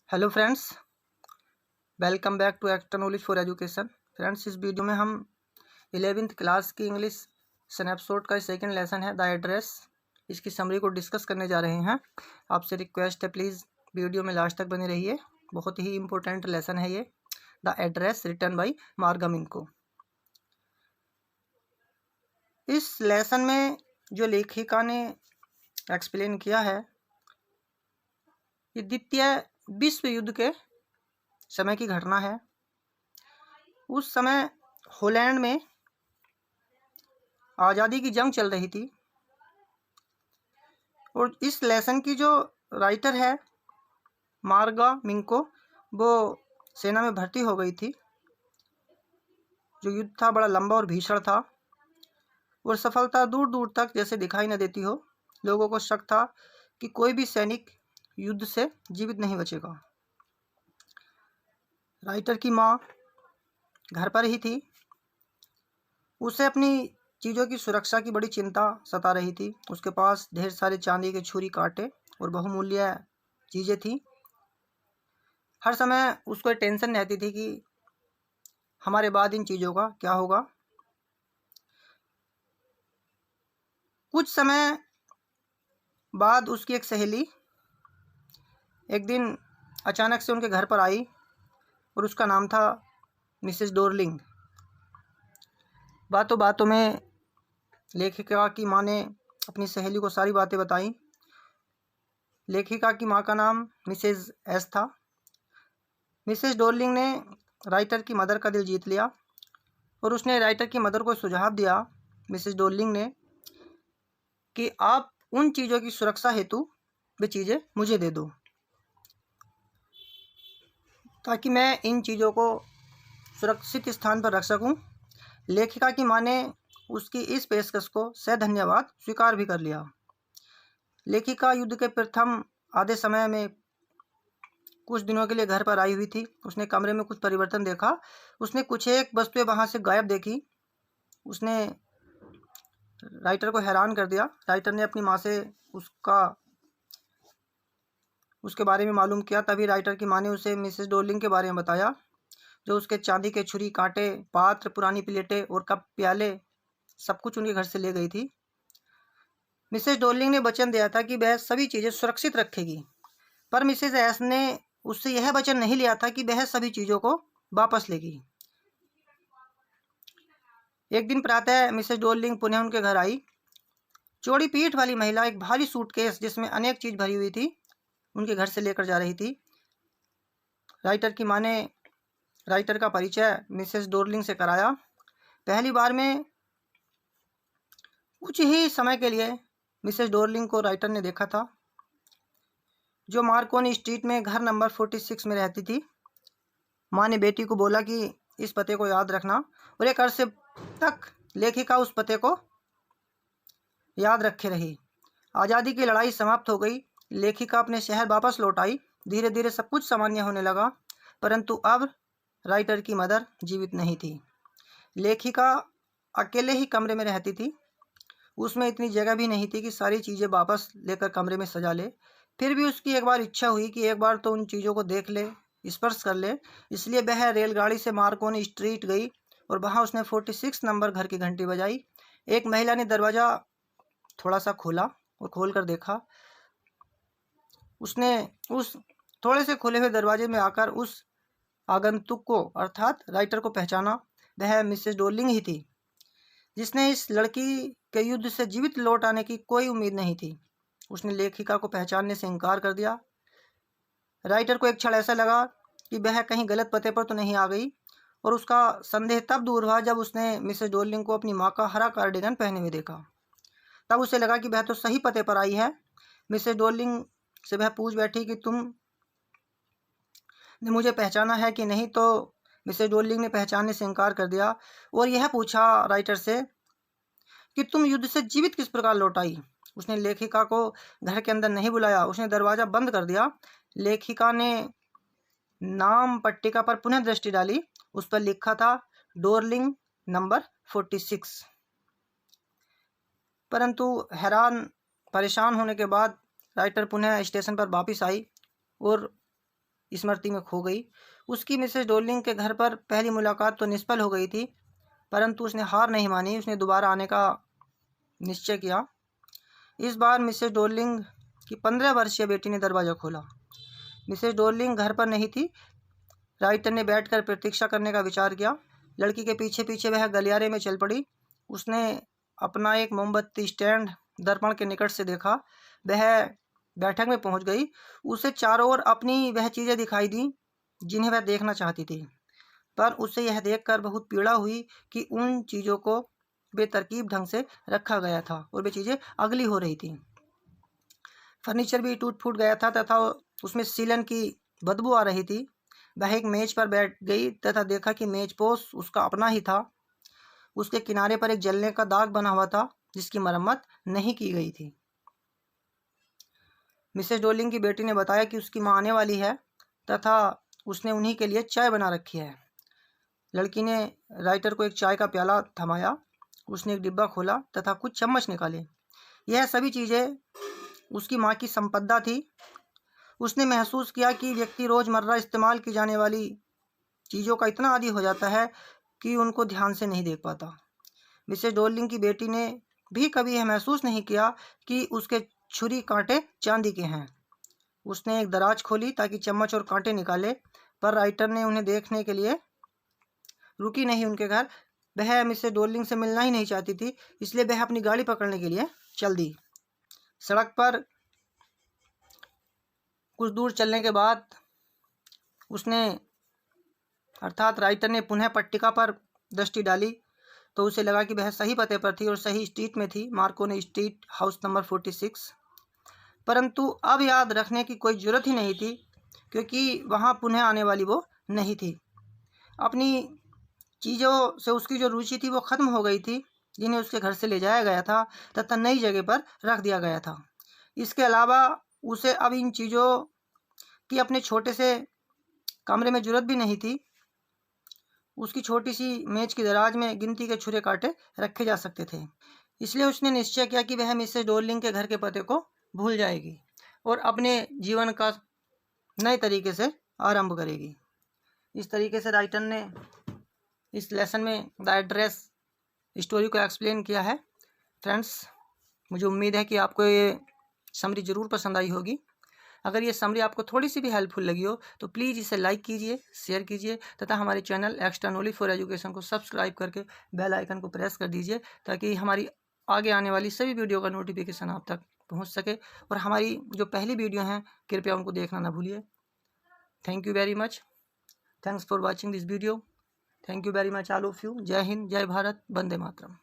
Hello friends, welcome back to Actor Knowledge for Education. Friends, इस video में हम 11th class की English snapshot का सेकंड लेसन है द एड्रेस, इसकी समरी को डिस्कस करने जा रहे हैं। आपसे रिक्वेस्ट है, प्लीज़ वीडियो में लास्ट तक बने रहिए। बहुत ही इम्पोर्टेंट लेसन है ये, the address written by Margam इनको। इस लेसन में जो लेखिका ने एक्सप्लेन किया है, ये द्वितीय विश्व युद्ध के समय की घटना है। उस समय हॉलैंड में आज़ादी की जंग चल रही थी और इस लेसन की जो राइटर है मार्गा मिंको, वो सेना में भर्ती हो गई थी। जो युद्ध था बड़ा लंबा और भीषण था और सफलता दूर दूर तक जैसे दिखाई न देती हो। लोगों को शक था कि कोई भी सैनिक युद्ध से जीवित नहीं बचेगा। राइटर की माँ घर पर ही थी। उसे अपनी चीज़ों की सुरक्षा की बड़ी चिंता सता रही थी। उसके पास ढेर सारे चांदी के छुरी कांटे और बहुमूल्य चीज़ें थीं। हर समय उसको टेंशन रहती थी कि हमारे बाद इन चीज़ों का क्या होगा। कुछ समय बाद उसकी एक सहेली एक दिन अचानक से उनके घर पर आई और उसका नाम था मिसेस डोरलिंग। बातों बातों में लेखिका की माँ ने अपनी सहेली को सारी बातें बताई। लेखिका की माँ का नाम मिसेस एस था। मिसेस डोरलिंग ने राइटर की मदर का दिल जीत लिया और उसने राइटर की मदर को सुझाव दिया, मिसेस डोरलिंग ने, कि आप उन चीज़ों की सुरक्षा हेतु वे चीज़ें मुझे दे दो ताकि मैं इन चीज़ों को सुरक्षित स्थान पर रख सकूं। लेखिका की माँ ने उसकी इस पेशकश को सधन्यवाद स्वीकार भी कर लिया। लेखिका युद्ध के प्रथम आधे समय में कुछ दिनों के लिए घर पर आई हुई थी। उसने कमरे में कुछ परिवर्तन देखा। उसने कुछ एक वस्तुएं वहाँ से गायब देखी। उसने राइटर को हैरान कर दिया। राइटर ने अपनी माँ से उसके बारे में मालूम किया। तभी राइटर की माँ ने उसे मिसेस डोरलिंग के बारे में बताया, जो उसके चांदी के छुरी कांटे, पात्र, पुरानी प्लेटें और कप प्याले सब कुछ उनके घर से ले गई थी। मिसेस डोरलिंग ने वचन दिया था कि वह सभी चीज़ें सुरक्षित रखेगी, पर मिसेस एस ने उससे यह वचन नहीं लिया था कि वह सभी चीज़ों को वापस लेगी। एक दिन प्रातः मिसेस डोरलिंग पुनः उनके घर आई। चौड़ी पीठ वाली महिला एक भारी सूटकेस जिसमें अनेक चीज़ भरी हुई थी उनके घर से लेकर जा रही थी। राइटर की माँ ने राइटर का परिचय मिसेस डोरलिंग से कराया। पहली बार में कुछ ही समय के लिए मिसेस डोरलिंग को राइटर ने देखा था, जो मार्कोनी स्ट्रीट में घर नंबर 46 में रहती थी। माँ ने बेटी को बोला कि इस पते को याद रखना, और एक अरसे तक लेखिका उस पते को याद रखे रही। आज़ादी की लड़ाई समाप्त हो गई। लेखिका अपने शहर वापस लौट आई। धीरे धीरे सब कुछ सामान्य होने लगा, परंतु अब राइटर की मदर जीवित नहीं थी। लेखिका अकेले ही कमरे में रहती थी। उसमें इतनी जगह भी नहीं थी कि सारी चीज़ें वापस लेकर कमरे में सजा ले। फिर भी उसकी एक बार इच्छा हुई कि एक बार तो उन चीज़ों को देख ले, स्पर्श कर ले। इसलिए वह रेलगाड़ी से मार्कोनी स्ट्रीट गई और वहाँ उसने 46 नंबर घर की घंटी बजाई। एक महिला ने दरवाज़ा थोड़ा सा खोला और खोल कर देखा। उसने उस थोड़े से खुले हुए दरवाजे में आकर उस आगंतुक को अर्थात राइटर को पहचाना। वह मिसेस डोरलिंग ही थी, जिसने इस लड़की के युद्ध से जीवित लौट आने की कोई उम्मीद नहीं थी। उसने लेखिका को पहचानने से इनकार कर दिया। राइटर को एक क्षण ऐसा लगा कि वह कहीं गलत पते पर तो नहीं आ गई, और उसका संदेह तब दूर हुआ जब उसने मिसेस डोरलिंग को अपनी माँ का हरा कार्डिगन पहने हुए देखा। तब उसे लगा कि वह तो सही पते पर आई है। मिसेस डोरलिंग से वह पूछ बैठी कि तुम ने मुझे पहचाना है कि नहीं, तो मिसेस डोरलिंग ने पहचानने से इनकार कर दिया और यह पूछा राइटर से कि तुम युद्ध से जीवित किस प्रकार लौट आई। उसने लेखिका को घर के अंदर नहीं बुलाया। उसने दरवाज़ा बंद कर दिया। लेखिका ने नाम पट्टिका पर पुनः दृष्टि डाली। उस पर लिखा था डोरलिंग नंबर 46। परंतु परेशान होने के बाद राइटर पुनः स्टेशन पर वापस आई और स्मृति में खो गई। उसकी मिसेस डोरलिंग के घर पर पहली मुलाकात तो निष्फल हो गई थी, परंतु उसने हार नहीं मानी। उसने दोबारा आने का निश्चय किया। इस बार मिसेस डोरलिंग की 15 वर्षीय बेटी ने दरवाज़ा खोला। मिसेस डोरलिंग घर पर नहीं थी। राइटर ने बैठकर प्रतीक्षा करने का विचार किया। लड़की के पीछे पीछे वह गलियारे में चल पड़ी। उसने अपना एक मोमबत्ती स्टैंड दर्पण के निकट से देखा। वह बैठक में पहुंच गई। उसे चारों ओर अपनी वह चीज़ें दिखाई दी जिन्हें वह देखना चाहती थी, पर उसे यह देखकर बहुत पीड़ा हुई कि उन चीज़ों को बेतरकीब ढंग से रखा गया था और वे चीज़ें अगली हो रही थी। फर्नीचर भी टूट फूट गया था तथा उसमें सीलन की बदबू आ रही थी। वह एक मेज पर बैठ गई तथा देखा कि मेजपोश उसका अपना ही था। उसके किनारे पर एक जलने का दाग बना हुआ था जिसकी मरम्मत नहीं की गई थी। मिसेस डोरलिंग की बेटी ने बताया कि उसकी माँ आने वाली है तथा उसने उन्हीं के लिए चाय बना रखी है। लड़की ने राइटर को एक चाय का प्याला थमाया। उसने एक डिब्बा खोला तथा कुछ चम्मच निकाले। यह सभी चीज़ें उसकी माँ की संपदा थी। उसने महसूस किया कि व्यक्ति रोज़मर्रा इस्तेमाल की जाने वाली चीज़ों का इतना आदी हो जाता है कि उनको ध्यान से नहीं देख पाता। मिसेस डोरलिंग की बेटी ने भी कभी यह महसूस नहीं किया कि उसके छुरी कांटे चांदी के हैं। उसने एक दराज खोली ताकि चम्मच और कांटे निकाले, पर राइटर ने उन्हें देखने के लिए रुकी नहीं उनके घर। वह मिसेस डोरलिंग से मिलना ही नहीं चाहती थी, इसलिए वह अपनी गाड़ी पकड़ने के लिए चल दी। सड़क पर कुछ दूर चलने के बाद उसने अर्थात राइटर ने पुनः पट्टिका पर दृष्टि डाली तो उसे लगा कि वह सही पते पर थी और सही स्ट्रीट में थी, मार्कोनी स्ट्रीट, हाउस नंबर 46। परंतु अब याद रखने की कोई ज़रूरत ही नहीं थी क्योंकि वहाँ पुनः आने वाली वो नहीं थी। अपनी चीज़ों से उसकी जो रुचि थी वो ख़त्म हो गई थी जिन्हें उसके घर से ले जाया गया था तथा नई जगह पर रख दिया गया था। इसके अलावा उसे अब इन चीज़ों की अपने छोटे से कमरे में ज़रूरत भी नहीं थी। उसकी छोटी सी मेज की दराज में गिनती के छुरे कांटे रखे जा सकते थे। इसलिए उसने निश्चय किया कि वह मिसेस डोरलिंग के घर के पते को भूल जाएगी और अपने जीवन का नए तरीके से आरंभ करेगी। इस तरीके से राइटर ने इस लेसन में द एड्रेस स्टोरी को एक्सप्लेन किया है। फ्रेंड्स, मुझे उम्मीद है कि आपको ये समरी ज़रूर पसंद आई होगी। अगर ये समरी आपको थोड़ी सी भी हेल्पफुल लगी हो तो प्लीज़ इसे लाइक कीजिए, शेयर कीजिए तथा हमारे channel extra knowledge for education को सब्सक्राइब करके बेल आइकन को प्रेस कर दीजिए ताकि हमारी आगे आने वाली सभी वीडियो का नोटिफिकेशन आप तक पहुंच सके। और हमारी जो पहली वीडियो हैं कृपया उनको देखना ना भूलिए। Thank you very much. Thanks for watching this video. Thank you very much all of you. जय हिंद, जय भारत, वंदे मातरम।